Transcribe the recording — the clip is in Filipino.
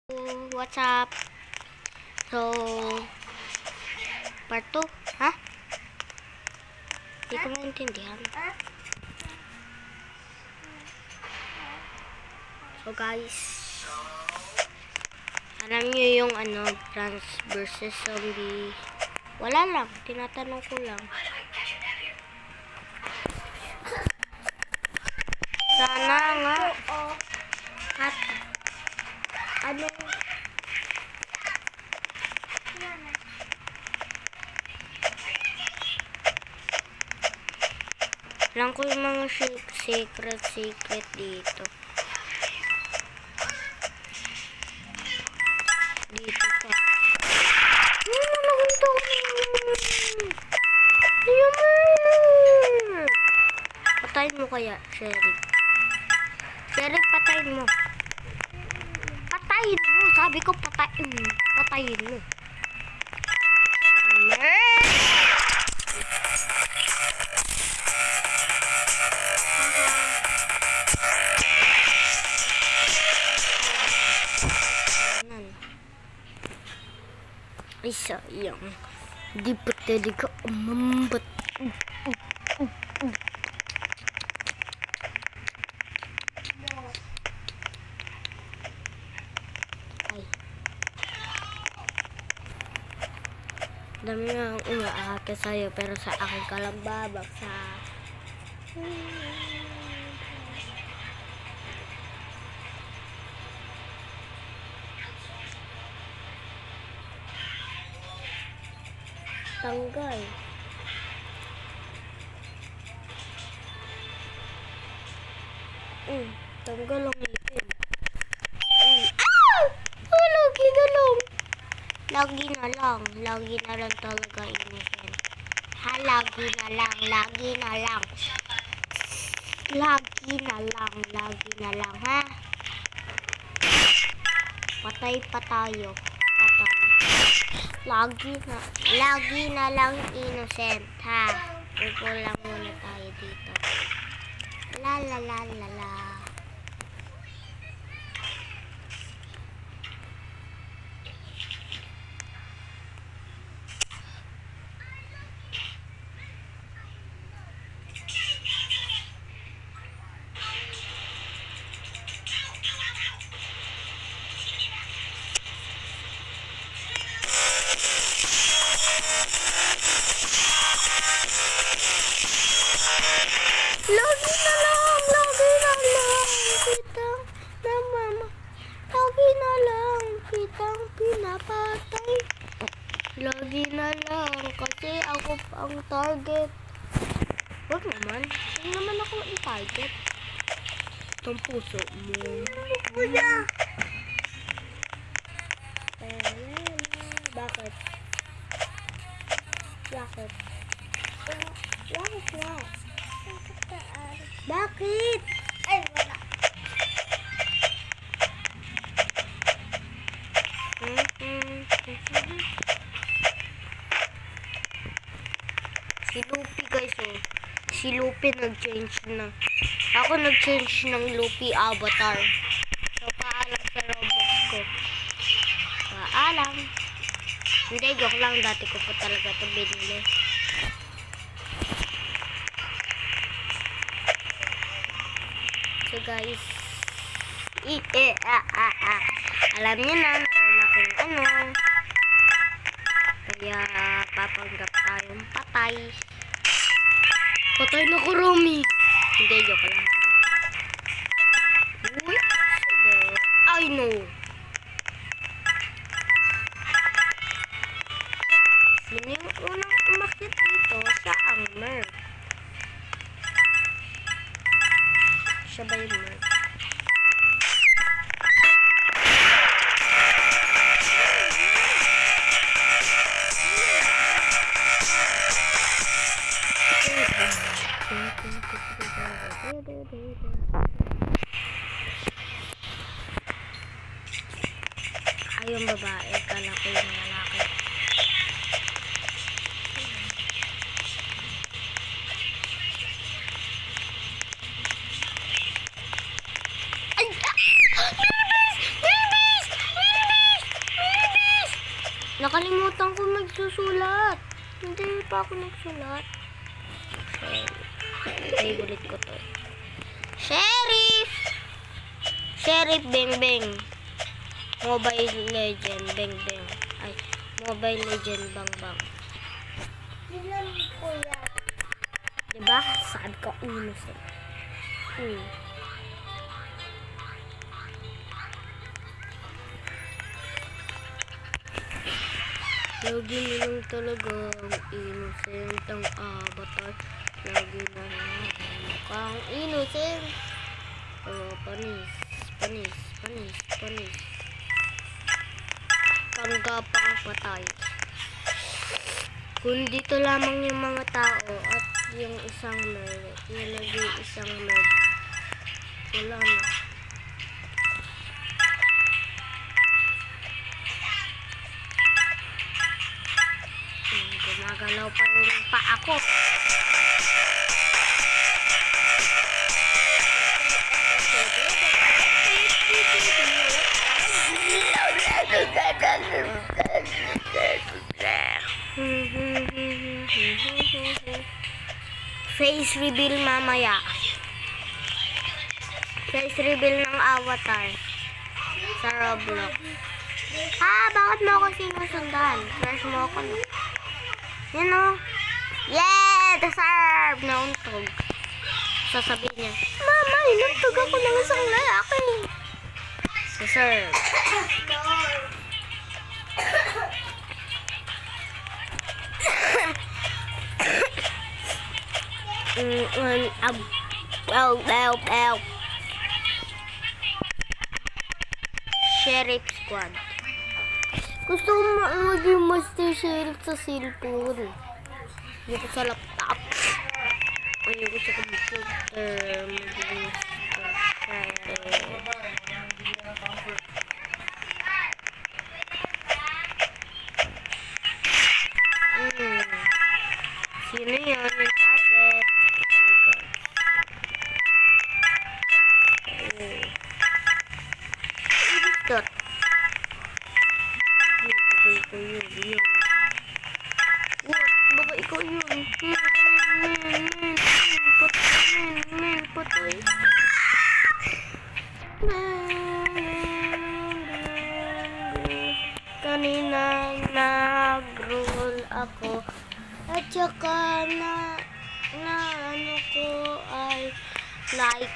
What's up? So, part 2? Ha? Hindi ko maintindihan. So guys, alam nyo yung Plants vs Zombie. Wala lang, tinatanong ko lang. Sana nga. At lang ko yung mga secret dito. Dito pa. Patayin mo kaya, Sherry. Sherry, patayin mo. Patayin mo. Sabi ko patayin. Patayin mo. Ay, sayang. Di pa talaga umambat. Ay. Dami nga umaakit sa'yo, pero sa akin ka lang babagsak. Tanggal. Tanggal ang ipin. Lagi na lang. Lagi na lang. Lagi na lang talaga inisin. Ha, lagi na lang. Lagi na lang. Lagi na lang. Lagi na lang, ha? Patay pa tayo. Patay. Lagi na lang innocent, ha? Upo lang muna tayo dito. La la la la la. Lagi na lang kitang lagi na lang kitang pinapatay. Lagi na lang kasi ako ang target. Wag naman. Huwag naman ako i-target. Itong puso mo. Kuya! Bakit? Bakit? Bakit nga? Bakit? Ay, wala. Si Luffy guys, si Luffy nag-change na. Ako nag-change ng Luffy avatar. So, paalam sa Roblox ko. Paalam. Hindi, joke lang. Dati ko po talaga ito binili. So guys, alam niyo na, meron akong kaya papanggap tayong patay. Patay na ko, Romy. Hindi, joke lang. Uy, I know. Sino yung unang umakit dito? Siya ang Merc. Siya ba yung Merc? Ay, yung babae. Kala ko yung lalaki. Ay! Babies! Babies! Nakalimutan ko magsusulat. Hindi pa ako nagsulat. Favorite ko to. Sheriff! Sheriff Beng Beng. Mobile Legend Beng Beng. Ay, Mobile Legend Bang Bang. Ilan ko yan? Diba? Sabi ko innocent. Lagi nilang talagang innocent ang avatar. Lagi na mukhang innocent. Oh, panis. Panggapang patay. Kung dito lamang yung mga tao at yung isang nerd, yung nag-iisang nerd, wala na. Gumagalaw pa yung paa ko. Face reveal mamaya. Face reveal ng avatar sa Roblox. Bakit mo ako sinusundan? Fresh mo ako, no? Yan, o. Yeah! Deserve! Nauntog. Sasabihin niya, Mama, inuntog ako ng isang lalaki. Deserve. Sheriff Squad. Gusto mo maging Master Sheriff sa cellphone. Dito sa laptop. Ayoko sa computer. Maging Master Sheriff. Sino yun? Yung target. Dot. Baka ikaw yun. Patay. Kanina nag-roll ako. At saka na ano ko ay like.